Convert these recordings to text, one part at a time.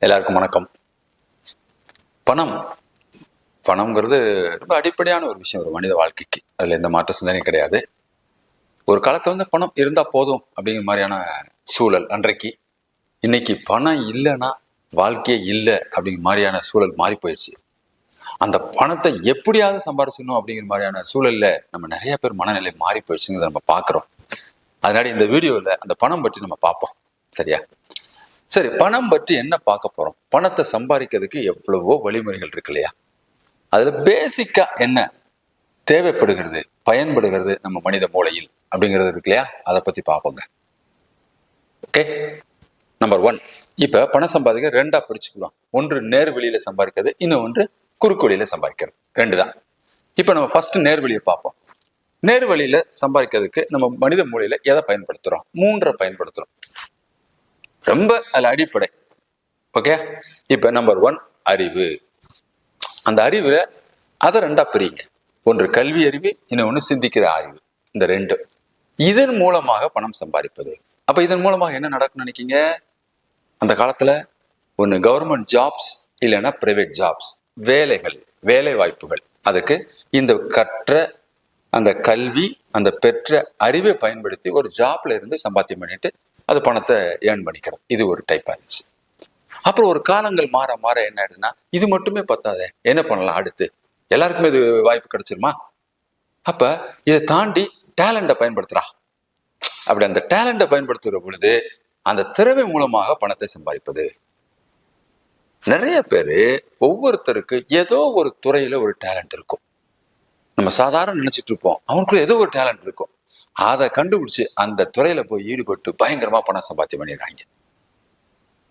எல்லாருக்கும் வணக்கம். பணம் பணம்ங்கிறது ரொம்ப அடிப்படையான ஒரு விஷயம் ஒரு மனித வாழ்க்கைக்கு. அதில் எந்த மாற்ற சிந்தனையும் கிடையாது. ஒரு காலத்தில் வந்து பணம் இருந்தால் போதும் அப்படிங்கிற மாதிரியான சூழல் அன்றைக்கு. இன்னைக்கு பணம் இல்லைன்னா வாழ்க்கையே இல்லை அப்படிங்கிற மாதிரியான சூழல் மாறி போயிடுச்சு. அந்த பணத்தை எப்படியாவது சம்பாரிச்சிடணும் அப்படிங்கிற மாதிரியான சூழல்ல நம்ம நிறைய பேர் மனநிலை மாறி போயிடுச்சுங்கிறத நம்ம பார்க்குறோம். அதனால இந்த வீடியோவில் அந்த பணம் பற்றி நம்ம பார்ப்போம். சரியா? சரி, பணம் பற்றி என்ன பார்க்க போறோம்? பணத்தை சம்பாதிக்கிறதுக்கு எவ்வளவோ வழிமுறைகள் இருக்கு இல்லையா? அதுல பேசிக்கா என்ன தேவைப்படுகிறது, பயன்படுகிறது நம்ம மனித மூளையில் அப்படிங்கிறது இருக்கு இல்லையா? அதை பத்தி பார்ப்போங்க. Okay, number 1. இப்ப பணம் சம்பாதிக்க ரெண்டா பிரிச்சுக்கலாம். ஒன்று நேர் வழியில சம்பாதிக்கிறது, இன்னொன்று குறுக்கு வழியில சம்பாதிக்கிறது. ரெண்டு தான். இப்ப நம்ம ஃபர்ஸ்ட் நேர் வழியை பார்ப்போம். நேர் வழியில சம்பாதிக்கிறதுக்கு நம்ம மனித மூளையில எதை பயன்படுத்துறோம்? 3 பயன்படுத்துறோம். ரொம்ப அதுல அடிப்படை. ஓகே, இப்ப நம்பர் 1 அறிவு. அந்த அறிவுல அதை ரெண்டா பிரிங்க. ஒன்று கல்வி அறிவு, இன்னொன்று சிந்திக்கிற அறிவு. இந்த ரெண்டு இதன் மூலமாக பணம் சம்பாதிப்பது. அப்ப இதன் மூலமாக என்ன நடக்கும்னு நினைக்கீங்க? அந்த காலத்துல ஒன்று கவர்மெண்ட் ஜாப்ஸ், இல்லைன்னா பிரைவேட் ஜாப்ஸ், வேலைகள், வேலை வாய்ப்புகள். அதுக்கு இந்த கற்ற அந்த கல்வி, அந்த பெற்ற அறிவை பயன்படுத்தி ஒரு ஜாப்ல இருந்து சம்பாத்தியம் பண்ணிட்டு அது பணத்தை ஏர்ன் பண்ணிக்கிறது. இது ஒரு டைப் ஆயிடுச்சு. அப்புறம் ஒரு காலங்கள் மாற மாற என்ன ஆயிடுதுன்னா, இது மட்டுமே பத்தாதே, என்ன பண்ணலாம் அடுத்து? எல்லாருக்குமே இது வாய்ப்பு கிடைச்சிருமா? அப்ப இதை தாண்டி டேலண்ட்டை பயன்படுத்துறா. அப்படி அந்த டேலண்ட்டை பயன்படுத்துகிற பொழுது அந்த திறமை மூலமாக பணத்தை சம்பாதிப்பது. நிறைய பேரு ஒவ்வொருத்தருக்கு ஏதோ ஒரு துறையில ஒரு டேலண்ட் இருக்கும். நம்ம சாதாரண நினைச்சிட்டு இருப்போம், அவனுக்குள்ள ஏதோ ஒரு டேலண்ட் இருக்கும். அதை கண்டுபிடிச்சு அந்த துறையில போய் ஈடுபட்டு பயங்கரமா பணம் சம்பாத்தியம் பண்ணிடுறாங்க.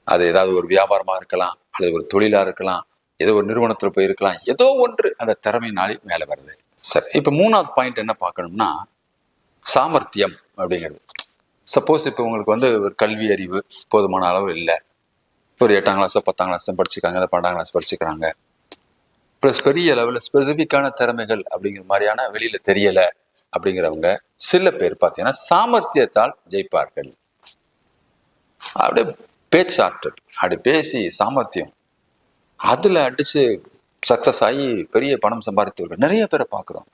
அது ஏதாவது ஒரு வியாபாரமா இருக்கலாம், அல்லது ஒரு தொழிலா இருக்கலாம், ஏதோ ஒரு நிறுவனத்துல போய் இருக்கலாம். ஏதோ ஒன்று அந்த திறமையினாலே மேல வருது. சரி, இப்ப 3வது பாயிண்ட் என்ன பார்க்கணும்னா, சாமர்த்தியம் அப்படிங்கிறது. சப்போஸ் இப்போ உங்களுக்கு வந்து ஒரு கல்வி அறிவு போதுமான அளவு இல்லை, ஒரு 8ஆம் கிளாஸோ 10ஆம் கிளாஸோ படிச்சுக்காங்க, 12ஆம் கிளாஸ் படிச்சுக்கிறாங்க, ப்ளஸ் பெரிய லெவலில் ஸ்பெசிஃபிக்கான திறமைகள் அப்படிங்கிற மாதிரியான வெளியில தெரியல அப்படிங்கிறவங்க சில பேர் பார்த்தீங்கன்னா சாமர்த்தியத்தால் ஜெயிப்பார்கள். அப்படியே பேச்சாற்றல், அப்படி பேசி சாமர்த்தியம் அதுல அடிச்சு சக்சஸ் ஆகி பெரிய பணம் சம்பாதித்தவர்கள் நிறைய பேரை பார்க்குறோம்.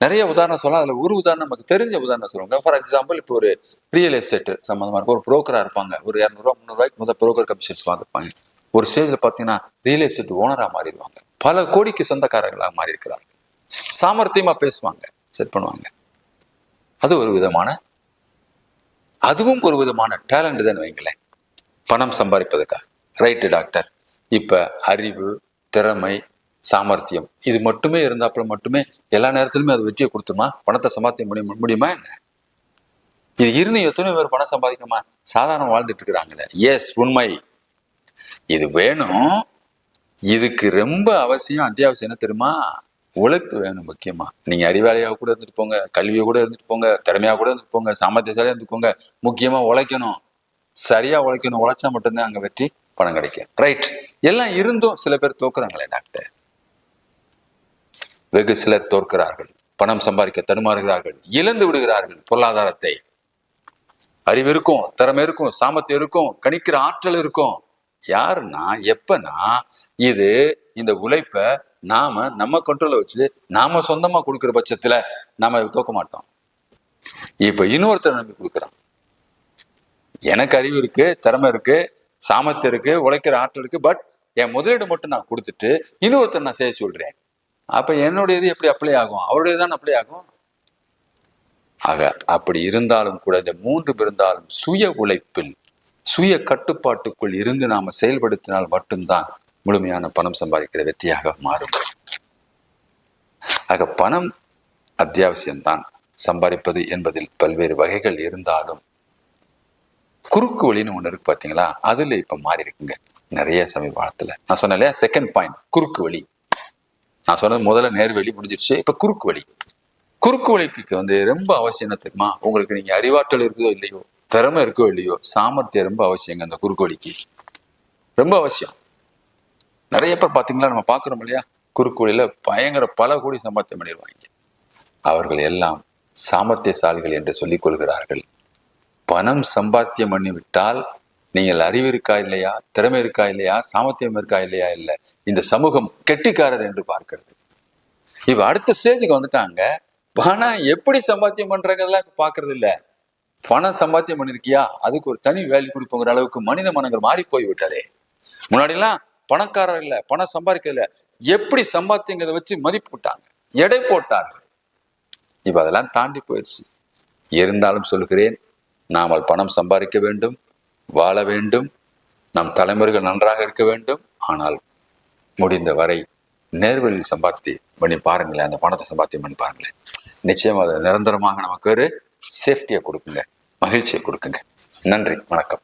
நிறைய உதாரணம் சொல்லலாம். அதுல ஒரு உதாரணம் நமக்கு தெரிஞ்ச உதாரணம் சொல்லுவாங்க. ஃபார் எக்ஸாம்பிள், இப்போ ஒரு ரியல் எஸ்டேட் சம்பந்தமா இருக்க ஒரு புரோக்கரா இருப்பாங்க. ஒரு 200 ரூபா 300 ரூபாய்க்கு முதல் புரோக்கர் கமிஷன்ஸ் வாங்கிருப்பாங்க. ஒரு ஸ்டேஜ்ல பாத்தீங்கன்னா ரியல் எஸ்டேட் ஓனரா மாறிடுவாங்க. பல கோடிக்கு சொந்தக்காரர்களாக மாறி இருக்கிறார்கள். சாமர்த்தியமா பேசுவாங்க, செட் பண்ணுவாங்க. அது ஒரு விதமான, அதுவும் ஒரு விதமான டேலண்ட் தான் வைங்களேன், பணம் சம்பாதிப்பதற்காக. ரைட்டு டாக்டர், இப்ப அறிவு, திறமை, சாமர்த்தியம் இது மட்டுமே இருந்தாப்புல மட்டுமே எல்லா நேரத்திலுமே அது வெற்றியை கொடுத்துமா? பணத்தை சம்பாதிக்க முடியுமா என்ன? இது இருந்து எத்தனை பேர் பணம் சம்பாதிக்கமா சாதாரண வாழ்ந்துட்டு இருக்கிறாங்களே. எஸ், உண்மை. இது வேணும். இதுக்கு ரொம்ப அவசியம், அத்தியாவசியம் என்ன தெரியுமா? உழைப்பு வேணும். முக்கியமா நீங்க அறிவாளியாக கூட இருந்துட்டு போங்க, கல்வியை கூட இருந்துட்டு போங்க, திறமையா கூட இருந்துட்டு போங்க, சாமர்த்தியசாலியா இருந்துட்டு போங்க. முக்கியமா உழைக்கணும், சரியா உழைக்கணும். உழைச்சா மட்டும்தான் அங்க வெற்றி, பணம் கிடைக்கும். ரைட், எல்லாம் இருந்தும் சில பேர் தோக்குறாங்களே டாக்டர். வெகு சிலர் தோற்கிறார்கள், பணம் சம்பாதிக்க தடுமாறுகிறார்கள், இழந்து விடுகிறார்கள் பொருளாதாரத்தை. அறிவு இருக்கும், திறமை இருக்கும், சாமர்த்தியம் இருக்கும், கணிக்கிற ஆற்றல் இருக்கும். யாருன்னா எப்பனா இது இந்த உழைப்ப நாம நம்ம கண்ட்ரோல்ல வச்சு நாம சொந்தமா கொடுக்கிற பட்சத்துல நாம தோக்க மாட்டோம். இப்ப இன்னொருத்தர் நம்பி கொடுக்குறான். எனக்கு அறிவு இருக்கு, திறமை இருக்கு, சாமர்த்தியம் இருக்கு, உழைக்கிற ஆற்றல் இருக்கு, பட் என் முதலீடு மட்டும் நான் கொடுத்துட்டு இன்னொருத்தர் நான் செய்ய சொல்றேன். அப்ப என்னுடையது எப்படி அப்ளை ஆகும்? அவருடையதான் அப்ளை ஆகும். ஆக அப்படி இருந்தாலும் கூட இந்த 3 இருந்தாலும் சுய உழைப்பில், சுய கட்டுப்பாட்டுக்குள் இருந்து நாம செயல்படுத்தினால் மட்டும்தான் முழுமையான பணம் சம்பாதிக்கிற வெற்றியாக மாறும். ஆக பணம் அத்தியாவசியம்தான். சம்பாதிப்பது என்பதில் பல்வேறு வகைகள் இருந்தாலும் குறுக்கு வழின்னு ஒண்ணு இருக்கு பாத்தீங்களா? அதுல இப்ப மாறி இருக்குங்க நிறைய சமீபத்துல. நான் சொன்னேன் இல்லையா, செகண்ட் பாயிண்ட் குறுக்கு வழி. நான் சொன்னது முதல்ல நேர்வழி முடிஞ்சிருச்சு, இப்ப குறுக்கு வழி. குறுக்கு வழிக்கு வந்து ரொம்ப அவசியம் என்ன தெரியுமா? உங்களுக்கு நீங்க அறிவாற்றல் இருக்குதோ இல்லையோ, திறமை இருக்கோ இல்லையோ, சாமர்த்தியம் ரொம்ப அவசியங்க. அந்த குறுக்கு வழிக்கு ரொம்ப அவசியம். நிறைய பேர் பாத்தீங்களா, நம்ம பாக்குறோம் இல்லையா, குறுக்கு வழியில பயங்கர பல கோடி சம்பாத்தியம் பண்ணிடுவாங்க. அவர்கள் எல்லாம் சாமர்த்தியசாலிகள் என்று சொல்லிக் கொள்கிறார்கள். பணம் சம்பாத்தியம் பண்ணிவிட்டால் நீங்கள் அறிவு இருக்கா இல்லையா, திறமை இருக்கா இல்லையா, சாமர்த்தியம் இருக்கா இல்லையா, இல்லை இந்த சமூகம் கெட்டிக்காரர் என்று பார்க்கிறது. இப்ப அடுத்த ஸ்டேஜுக்கு வந்துட்டாங்க. பணம் எப்படி சம்பாத்தியம் பண்றதெல்லாம் இப்ப பாக்குறது இல்ல. பணம் சம்பாத்தியம் பண்ணிருக்கியா, அதுக்கு ஒரு தனி வேல்யூ கொடுப்போங்கிற அளவுக்கு மனித மனங்கள் மாறி போய் விட்டதே. முன்னாடி எல்லாம் பணக்காரர் இல்ல, பணம் சம்பாதிக்க இல்ல, எப்படி சம்பாத்தியங்கிறத வச்சு மதிப்பு விட்டாங்க, எடை போட்டார்கள். இப்ப அதெல்லாம் தாண்டி போயிடுச்சு. இருந்தாலும் சொல்லுகிறேன், நாமல் பணம் சம்பாதிக்க வேண்டும், வாழ வேண்டும், நம் தலைமுறைகள் நன்றாக இருக்க வேண்டும். ஆனால் முடிந்த வரை நேர்வழியில் சம்பாத்தி பண்ணி பாருங்களேன், அந்த பணத்தை சம்பாத்தியம் பண்ணி பாருங்களேன். நிச்சயமா அது நிரந்தரமாக நமக்கு ஒரு சேஃப்டியை கொடுக்குங்க, மகிழ்ச்சியை கொடுக்குங்க. நன்றி, வணக்கம்.